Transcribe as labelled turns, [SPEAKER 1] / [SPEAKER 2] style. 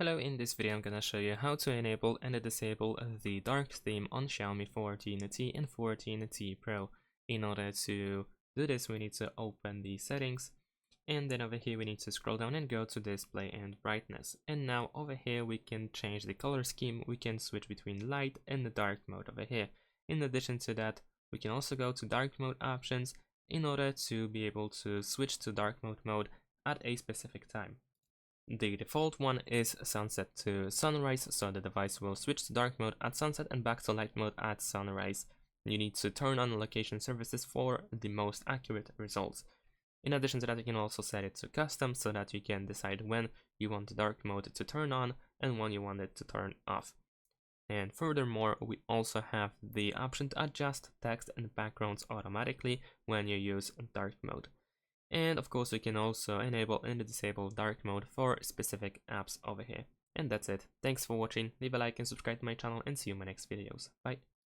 [SPEAKER 1] Hello, in this video I'm gonna show you how to enable and disable the dark theme on Xiaomi 14T and 14T Pro. In order to do this, we need to open the settings, and then over here we need to scroll down and go to display and brightness. And now over here we can change the color scheme. We can switch between light and the dark mode over here. In addition to that, we can also go to dark mode options in order to be able to switch to dark mode at a specific time. The default one is sunset to sunrise, so the device will switch to dark mode at sunset and back to light mode at sunrise. You need to turn on location services for the most accurate results. In addition to that, you can also set it to custom so that you can decide when you want the dark mode to turn on and when you want it to turn off. And furthermore, we also have the option to adjust text and backgrounds automatically when you use dark mode. And of course, we can also enable and disable dark mode for specific apps over here. And that's it. Thanks for watching. Leave a like and subscribe to my channel, and see you in my next videos. Bye.